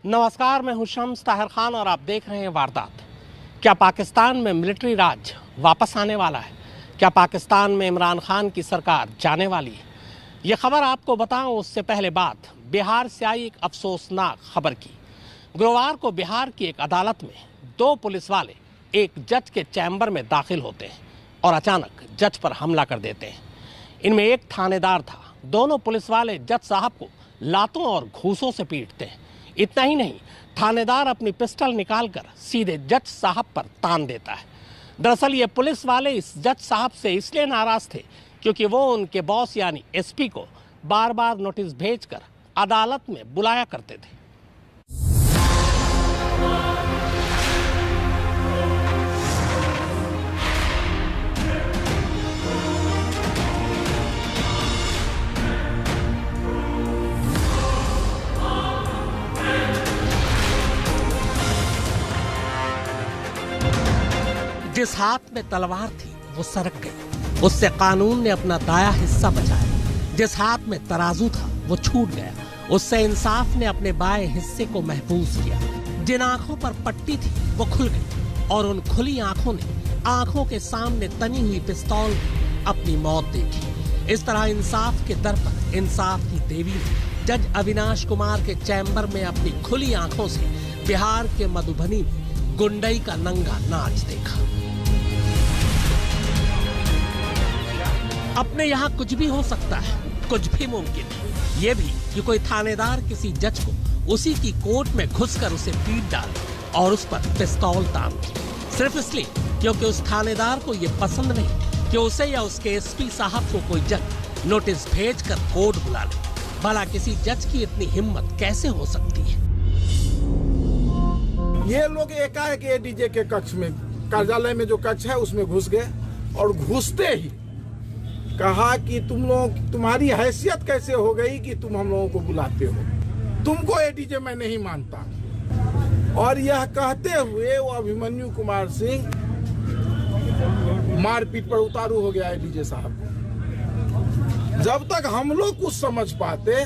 नमस्कार, मैं हूं शम्स ताहिर खान और आप देख रहे हैं वारदात। क्या पाकिस्तान में मिलिट्री राज वापस आने वाला है? क्या पाकिस्तान में इमरान खान की सरकार जाने वाली है? ये खबर आपको बताऊं उससे पहले बात बिहार से आई एक अफसोसनाक खबर की। गुरुवार को बिहार की एक अदालत में दो पुलिस वाले एक जज के चैम्बर में दाखिल होते हैं और अचानक जज पर हमला कर देते हैं। इनमें एक थानेदार था। दोनों पुलिस वाले जज साहब को लातों और घूंसों से पीटते हैं। इतना ही नहीं, थानेदार अपनी पिस्टल निकालकर सीधे जज साहब पर तान देता है। दरअसल ये पुलिस वाले इस जज साहब से इसलिए नाराज थे क्योंकि वो उनके बॉस यानी एसपी को बार बार नोटिस भेजकर अदालत में बुलाया करते थे। जिस हाथ में तलवार थी वो सरक गई, उससे कानून ने अपना दाया हिस्सा बचाया। जिस हाथ में तराजू था वो छूट गया, उससे इंसाफ ने अपने बाएं हिस्से को महफूज किया। जिन आंखों पर पट्टी थी वो खुल गई और उन खुली आंखों ने आंखों के सामने तनी हुई पिस्तौल में अपनी मौत देखी। इस तरह इंसाफ के दर पर इंसाफ की देवी ने जज अविनाश कुमार के चैम्बर में अपनी खुली आंखों से बिहार के मधुबनी में गुंडई का नंगा नाच देखा। अपने यहाँ कुछ भी हो सकता है, कुछ भी मुमकिन है। ये भी कि कोई थानेदार किसी जज को उसी की कोर्ट में घुसकर उसे पीट डाले और उस पर पिस्तौल तान दे, सिर्फ इसलिए क्योंकि उस थानेदार को ये पसंद नहीं कि उसे या उसके एसपी साहब को कोई जज नोटिस भेजकर कोर्ट बुला ले। भला किसी जज की इतनी हिम्मत कैसे हो सकती है? ये लोग एकाएक एडीजे के कक्ष में, कार्यालय में जो कक्ष है उसमें घुस गए और घुसते ही कहा कि तुम लोग, तुम्हारी हैसियत कैसे हो गई कि तुम हम लोगों को बुलाते हो, तुमको एडीजे मैं नहीं मानता। और यह कहते हुए वो अभिमन्यु कुमार सिंह मारपीट पर उतारू हो गया एडीजे साहब। जब तक हम लोग कुछ समझ पाते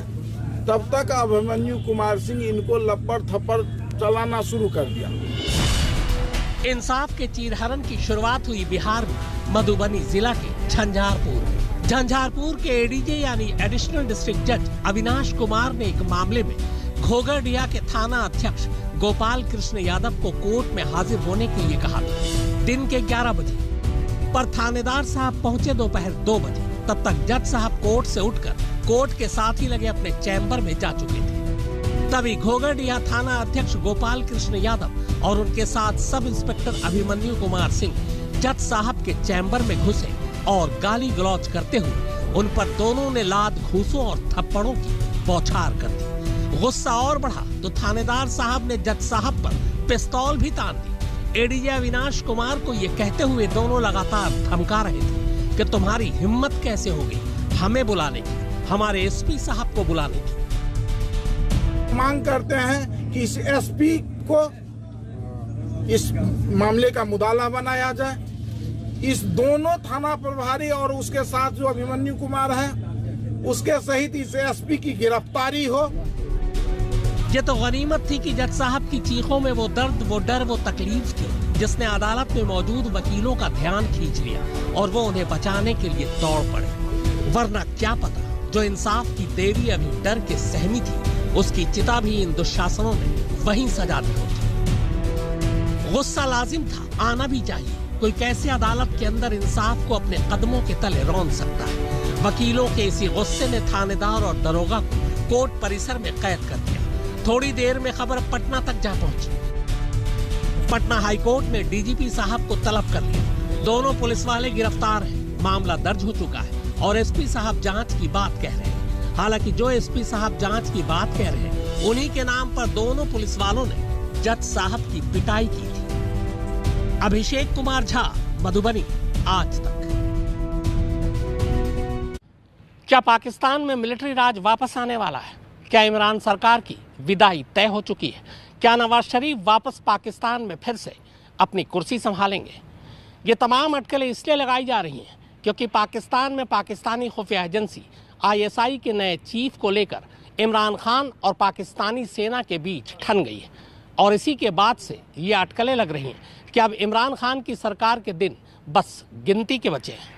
तब तक अभिमन्यु कुमार सिंह इनको लपड़ थप्पड़ चलाना शुरू कर दिया। इंसाफ के चीरहरण की शुरुआत हुई बिहार में मधुबनी जिला के झंझारपुर के एडीजे यानी एडिशनल डिस्ट्रिक्ट जज अविनाश कुमार ने एक मामले में घोगरडिया के थाना अध्यक्ष गोपाल कृष्ण यादव को कोर्ट में हाजिर होने के लिए कहा था दिन के 11 बजे। पर थानेदार साहब पहुंचे दोपहर 2 बजे। तब तक जज साहब कोर्ट से उठकर कोर्ट के साथ ही लगे अपने चैम्बर में जा चुके थे। तभी घोगरडिया थाना अध्यक्ष गोपाल कृष्ण यादव और उनके साथ सब इंस्पेक्टर अभिमन्यु कुमार सिंह जज साहब के चैम्बर में घुसे और गाली गलौज करते हुए उन पर दोनों ने लात घूंसों और थप्पड़ों की बौछार कर दी। गुस्सा और बढ़ा तो थानेदार साहब ने जज साहब पर पिस्तौल भी तान दी। एडीजे अविनाश कुमार को ये कहते हुए दोनों लगातार धमका रहे थे कि तुम्हारी हिम्मत कैसे हो गई हमें बुलाने की, हमारे एसपी साहब को बुलाने की। मांग करते हैं कि इस एसपी को इस मामले का मुदाला बनाया जाए। इस दोनों थाना प्रभारी और उसके साथ जो अभिमन्यु कुमार है उसके सहित इस एसपी की गिरफ्तारी हो। ये तो गनीमत थी कि जज साहब की चीखों में वो दर्द, वो डर, वो तकलीफ थी जिसने अदालत में मौजूद वकीलों का ध्यान खींच लिया और वो उन्हें बचाने के लिए दौड़ पड़े। वरना क्या पता जो इंसाफ की देवी अभी डर के सहमी थी उसकी चिता भी इन दुशासनों ने वहीं सजा दी होती। गुस्सा लाजिम था, आना भी चाहिए। कोई कैसे अदालत के अंदर इंसाफ को अपने कदमों के तले रौंद सकता है? वकीलों के इसी गुस्से ने थानेदार और दरोगा को कोर्ट परिसर में कैद कर दिया। थोड़ी देर में खबर पटना तक जा पहुंची। पटना हाईकोर्ट ने डीजीपी साहब को तलब कर लिया। दोनों पुलिस वाले गिरफ्तार हैं, मामला दर्ज हो चुका है और एसपी साहब जांच की बात कह रहे हैं। हालांकि जो एसपी साहब जांच की बात कह रहे हैं उन्हीं के नाम पर दोनों पुलिस वालों ने जज साहब की पिटाई की थी। अभिषेक कुमार झा, मधुबनी, आज तक। क्या पाकिस्तान में मिलिट्री राज वापस आने वाला है? क्या इमरान सरकार की विदाई तय हो चुकी है? क्या नवाज शरीफ वापस पाकिस्तान में फिर से अपनी कुर्सी संभालेंगे? ये तमाम अटकलें इसलिए लगाई जा रही हैं क्योंकि पाकिस्तान में पाकिस्तानी खुफिया एजेंसी ISI के नए चीफ को लेकर इमरान खान और पाकिस्तानी सेना के बीच ठन गई है और इसी के बाद से ये अटकलें लग रही हैं कि अब इमरान खान की सरकार के दिन बस गिनती के बचे हैं।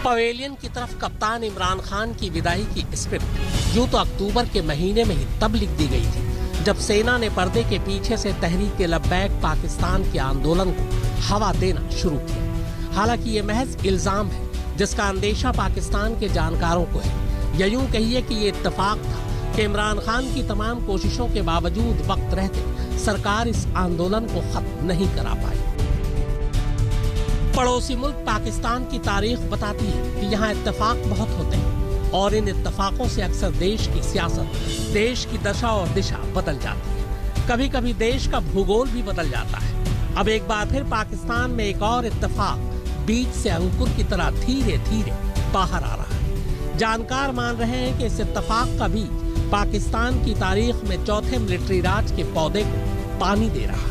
पवेलियन की तरफ कप्तान इमरान खान की विदाई की स्क्रिप्ट यूं तो अक्टूबर के महीने में ही तब लिख दी गई थी जब सेना ने पर्दे के पीछे से तहरीक लब्बैक पाकिस्तान के आंदोलन को हवा देना शुरू किया। हालांकि ये महज इल्जाम है जिसका अंदेशा पाकिस्तान के जानकारों को है, या यूं कहिए कि ये इत्तेफाक था कि इमरान खान की तमाम कोशिशों के बावजूद वक्त रहते सरकार इस आंदोलन को खत्म नहीं करा पाई। पड़ोसी मुल्क पाकिस्तान की तारीख बताती है कि यहाँ इत्तेफाक बहुत होते हैं और इन इत्तेफाकों से अक्सर देश की सियासत, देश की दशा और दिशा बदल जाती है। कभी कभी देश का भूगोल भी बदल जाता है। अब एक बार फिर पाकिस्तान में एक और इत्तेफाक बीज से अंकुर की तरह धीरे धीरे बाहर आ रहा है। जानकार मान रहे हैं कि इस इत्तेफाक का बीज पाकिस्तान की तारीख में चौथे मिलिट्री राज के पौधे को पानी दे रहा है।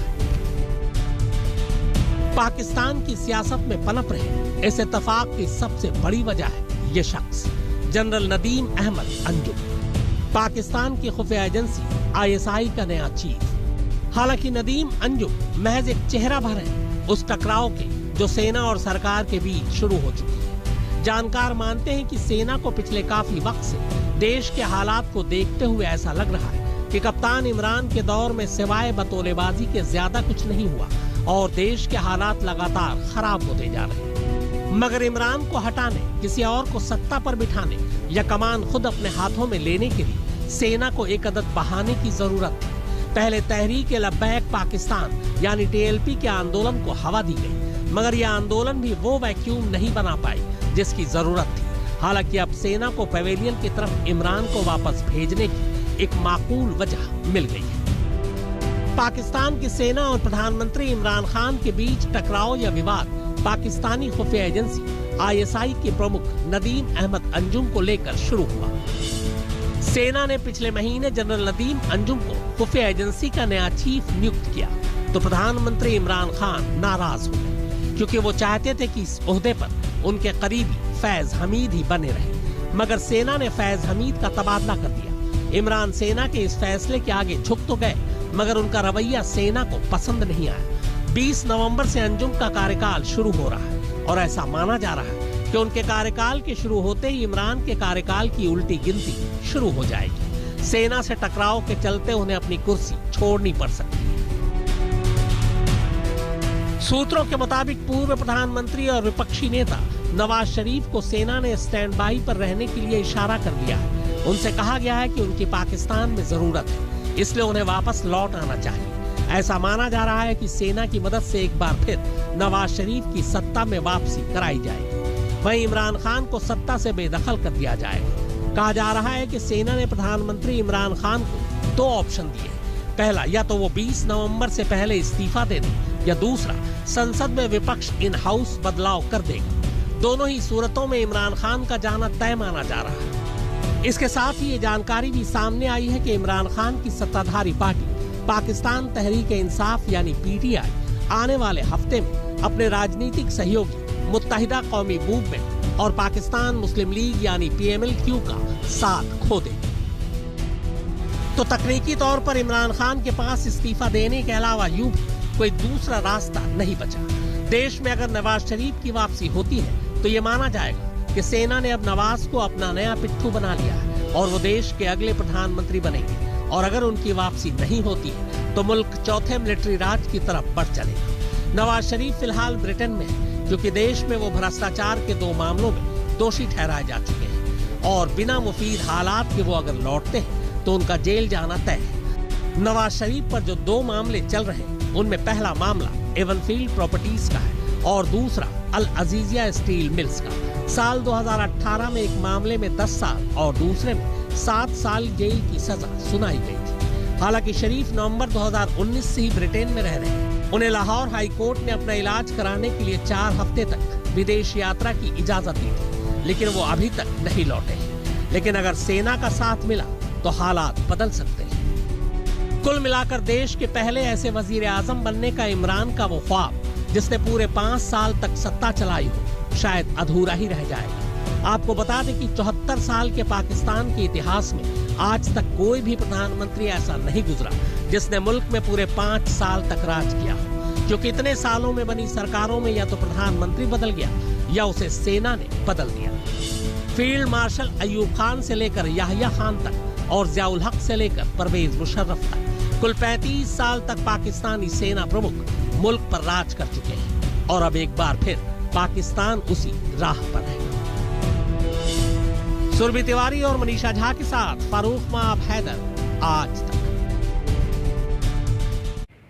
पाकिस्तान की सियासत में पनप रहे इस इत्तेफाक की सबसे बड़ी वजह है ये शख्स जनरल नदीम अहमद अंजुम, पाकिस्तान की खुफिया एजेंसी ISI का नया चीफ। हालांकि नदीम अंजुम महज एक चेहरा भर है उस टकराव के जो सेना और सरकार के बीच शुरू हो चुकी है। जानकार मानते हैं कि सेना को पिछले काफी वक्त से देश के हालात को देखते हुए ऐसा लग रहा है कि कप्तान इमरान के दौर में सिवाय बतौलेबाजी के ज्यादा कुछ नहीं हुआ और देश के हालात लगातार खराब होते जा रहे हैं। मगर इमरान को हटाने, किसी और को सत्ता पर बिठाने या कमान खुद अपने हाथों में लेने के लिए सेना को एक अदद बहाने की जरूरत थी। पहले तहरीक लब्बैक पाकिस्तान यानी TLP के आंदोलन को हवा दी गई, मगर यह आंदोलन भी वो वैक्यूम नहीं बना पाई जिसकी जरूरत थी। हालांकि अब सेना को पवेलियन की तरफ इमरान को वापस भेजने की एक माकूल वजह मिल गई है। पाकिस्तान की सेना और प्रधानमंत्री इमरान खान के बीच टकराव या विवाद पाकिस्तानी खुफिया एजेंसी ISI के प्रमुख नदीम अहमद अंजुम को लेकर शुरू हुआ। सेना ने पिछले महीने जनरल नदीम अंजुम को खुफिया एजेंसी का नया चीफ नियुक्त किया तो प्रधानमंत्री इमरान खान नाराज हो गए क्योंकि वो चाहते थे कि इस ओहदे पर उनके करीबी फैज हमीद ही बने रहे। मगर सेना ने फैज हमीद का तबादला कर दिया। इमरान सेना के इस फैसले के आगे झुक तो गए मगर उनका रवैया सेना को पसंद नहीं आया। 20 नवंबर से अंजुम का कार्यकाल शुरू हो रहा है और ऐसा माना जा रहा है कि उनके कार्यकाल के शुरू होते ही इमरान के कार्यकाल की उल्टी गिनती शुरू हो जाएगी। सेना से टकराव के चलते उन्हें अपनी कुर्सी छोड़नी पड़ सकती है। सूत्रों के मुताबिक पूर्व प्रधानमंत्री और विपक्षी नेता नवाज शरीफ को सेना ने स्टैंड बाई पर रहने के लिए इशारा कर दिया है। उनसे कहा गया है कि उनकी पाकिस्तान में जरूरत है, इसलिए उन्हें वापस लौट आना चाहिए। ऐसा माना जा रहा है कि सेना की मदद से एक बार फिर नवाज शरीफ की सत्ता में वापसी कराई जाएगी। वहीं इमरान खान को सत्ता से बेदखल कर दिया जाएगा। कहा जा रहा है कि सेना ने प्रधानमंत्री इमरान खान को 2 ऑप्शन दिए। पहला, या तो वो 20 नवंबर से पहले इस्तीफा दे दे या दूसरा, संसद में विपक्ष इन हाउस बदलाव कर देगा। दोनों ही सूरतों में इमरान खान का जाना तय माना जा रहा है। इसके साथ ही ये जानकारी भी सामने आई है कि इमरान खान की सत्ताधारी पार्टी पाकिस्तान तहरीक इंसाफ यानी PTI आने वाले हफ्ते में अपने राजनीतिक सहयोगी मुत्तहिदा कौमी मूवमेंट और पाकिस्तान मुस्लिम लीग यानी PMLQ का साथ खो देगी। तो तकनीकी तौर पर इमरान खान के पास इस्तीफा देने के अलावा यूं भी कोई दूसरा रास्ता नहीं बचा। देश में अगर नवाज शरीफ की वापसी होती है तो ये माना जाएगा कि सेना ने अब नवाज को अपना नया पिट्ठू बना लिया है और वो देश के अगले प्रधानमंत्री बनेंगे। और अगर उनकी वापसी नहीं होती है तो मुल्क चौथे मिलिट्री राज की तरफ बढ़ चलेगा। नवाज शरीफ फिलहाल ब्रिटेन में है क्योंकि देश में वो भ्रष्टाचार के 2 मामलों में दोषी ठहराए जा चुके हैं और बिना मुफीद हालात के वो अगर लौटते हैं तो उनका जेल जाना तय है। नवाज शरीफ पर जो 2 मामले चल रहे हैं उनमें पहला मामला एवनफील्ड प्रॉपर्टीज का है और दूसरा अल अजीजिया स्टील मिल्स का। साल 2018 में एक मामले में 10 साल और दूसरे में 7 साल जेल की सजा सुनाई गई थी। हालांकि शरीफ नवंबर 2019 से ही ब्रिटेन में रह रहे हैं। उन्हें लाहौर हाई कोर्ट ने अपना इलाज कराने के लिए 4 हफ्ते तक विदेश यात्रा की इजाजत दी थी, लेकिन वो अभी तक नहीं लौटे। लेकिन अगर सेना का साथ मिला तो हालात बदल सकते हैं। कुल मिलाकर देश के पहले ऐसे वजीर आजम बनने का इमरान का वो ख्वाब, जिसने पूरे 5 साल तक सत्ता चलाई हो, शायद अधूरा ही रह जाएगा। आपको बता दें कि 74 साल के पाकिस्तान के इतिहास में आज तक कोई भी प्रधानमंत्री ऐसा नहीं गुजरा जिसने मुल्क में पूरे 5 साल तक राज किया हो, क्योंकि इतने सालों में बनी सरकारों में या तो प्रधानमंत्री बदल गया या उसे सेना ने बदल दिया। फील्ड मार्शल अयूब खान से लेकर याहिया खान तक और जियाउल हक से लेकर परवेज मुशर्रफ तक कुल 35 साल तक पाकिस्तानी सेना प्रमुख मुल्क पर राज कर चुके हैं और अब एक बार फिर पाकिस्तान उसी राह पर है। सुरभि तिवारी और मनीषा झा के साथ फारूक माब हैदर, आज तक।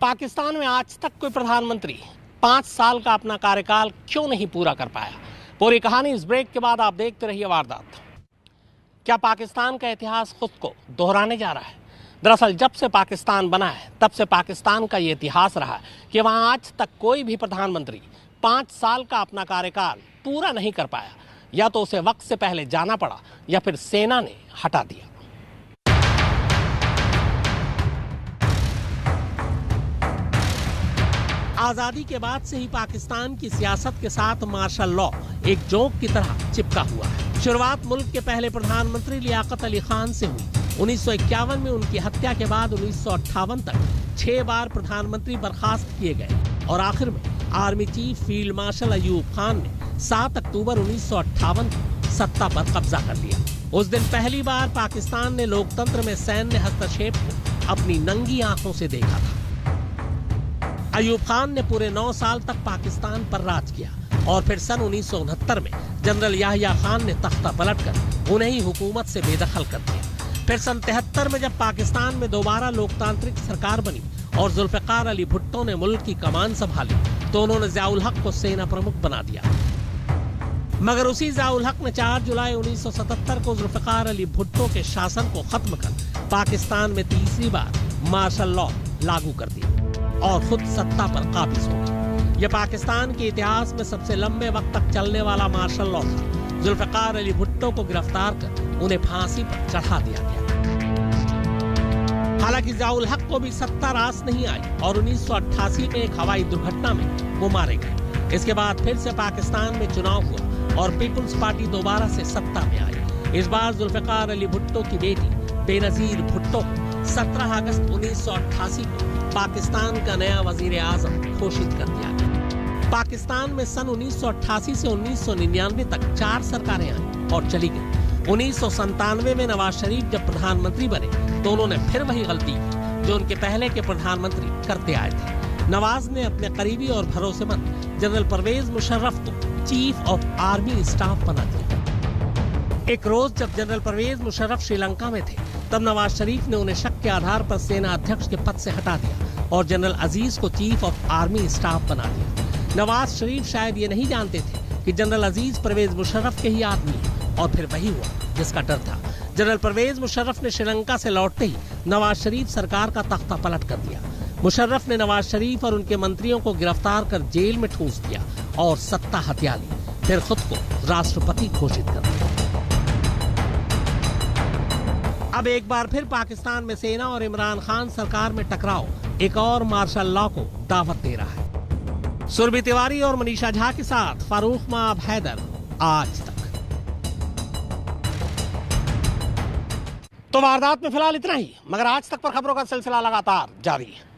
पाकिस्तान में आज तक कोई प्रधानमंत्री 5 साल का अपना कार्यकाल क्यों नहीं पूरा कर पाया? पूरी कहानी इस ब्रेक के बाद आप देखते रहिए वारदात। क्या पाकिस्तान का इतिहास खुद को दोहराने जा रहा है? दरअसल जब से पाकिस्तान बना है तब से पाकिस्तान का ये इतिहास रहा है कि वहाँ आज तक कोई भी प्रधानमंत्री 5 साल का अपना कार्यकाल पूरा नहीं कर पाया। या तो उसे वक्त से पहले जाना पड़ा या फिर सेना ने हटा दिया। आजादी के बाद से ही पाकिस्तान की सियासत के साथ मार्शल लॉ एक जोक की तरह चिपका हुआ है। शुरुआत मुल्क के पहले प्रधानमंत्री लियाकत अली खान से हुई। 1951 में उनकी हत्या के बाद 1958 तक 6 बार प्रधानमंत्री बर्खास्त किए गए और आखिर में army chief field marshal Ayub Khan ने 7 अक्टूबर 1958 को सत्ता पर कब्जा कर लिया। उस दिन पहली बार पाकिस्तान ने लोकतंत्र में सैन्य हस्तक्षेप को अपनी नंगी आंखों से देखा था। अयूब खान ने पूरे 9 साल तक पाकिस्तान पर राज किया और फिर सन 1969 में जनरल याहिया खान ने तख्ता पलटकर उन्हें ही हुकूमत से बेदखल कर दिया। फिर सन 73 में जब पाकिस्तान में दोबारा लोकतांत्रिक सरकार बनी और जुल्फिकार अली भुट्टो ने मुल्क की कमान संभाली तो उन्होंने जियाउल हक को सेना प्रमुख बना दिया। मगर उसी जियाउल हक ने 4 जुलाई 1977 को जुल्फिकार अली भुट्टो के शासन को खत्म कर पाकिस्तान में तीसरी बार मार्शल लॉ लागू कर दिया और खुद सत्ता पर काबिज हो गए। यह पाकिस्तान के इतिहास में सबसे लंबे वक्त तक चलने वाला मार्शल लॉ था। जुल्फिकार अली भुट्टो को गिरफ्तार कर उन्हें फांसी पर चढ़ा दिया गया। हालांकि जियाउल हक को भी सत्ता रास नहीं आई और 1988 में एक हवाई दुर्घटना में वो मारे गए। इसके बाद फिर से पाकिस्तान में चुनाव हुआ और पीपुल्स पार्टी दोबारा से सत्ता में आई। इस बार जुल्फिकार अली भुट्टो की बेटी बेनजीर भुट्टो को 17 अगस्त 1988 को पाकिस्तान का नया वजीर आजम घोषित कर दिया गया। पाकिस्तान में सन 1988 से 1999 तक 4 सरकारें आई और चली गई। 1997 में नवाज शरीफ जब प्रधानमंत्री बने तो उन्होंने फिर वही गलती की जो उनके पहले के प्रधानमंत्री करते आए थे। नवाज ने अपने करीबी और भरोसेमंद जनरल परवेज मुशर्रफ को चीफ ऑफ आर्मी स्टाफ बना दिया। एक रोज जब जनरल परवेज मुशर्रफ श्रीलंका में थे तब नवाज शरीफ ने उन्हें शक के आधार पर सेना अध्यक्ष के पद से हटा दिया और जनरल अजीज को चीफ ऑफ आर्मी स्टाफ बना दिया। नवाज शरीफ शायद ये नहीं जानते थे कि जनरल अजीज परवेज मुशर्रफ के ही आदमी है और फिर वही हुआ जिसका डर था। जनरल परवेज मुशर्रफ ने श्रीलंका से लौटते ही नवाज शरीफ सरकार का तख्ता पलट कर दिया। मुशर्रफ ने नवाज शरीफ और उनके मंत्रियों को गिरफ्तार कर जेल में ठूंस दिया और सत्ता हथिया ली। फिर खुद को राष्ट्रपति घोषित कर दिया। अब एक बार फिर पाकिस्तान में सेना और इमरान खान सरकार में टकराव एक और मार्शल लॉ को दावत दे रहा है। सुरभि तिवारी और मनीषा झा के साथ फारूक माब हैदर, आज तक। तो वारदात में फिलहाल इतना ही, मगर आज तक पर खबरों का सिलसिला लगातार जारी है।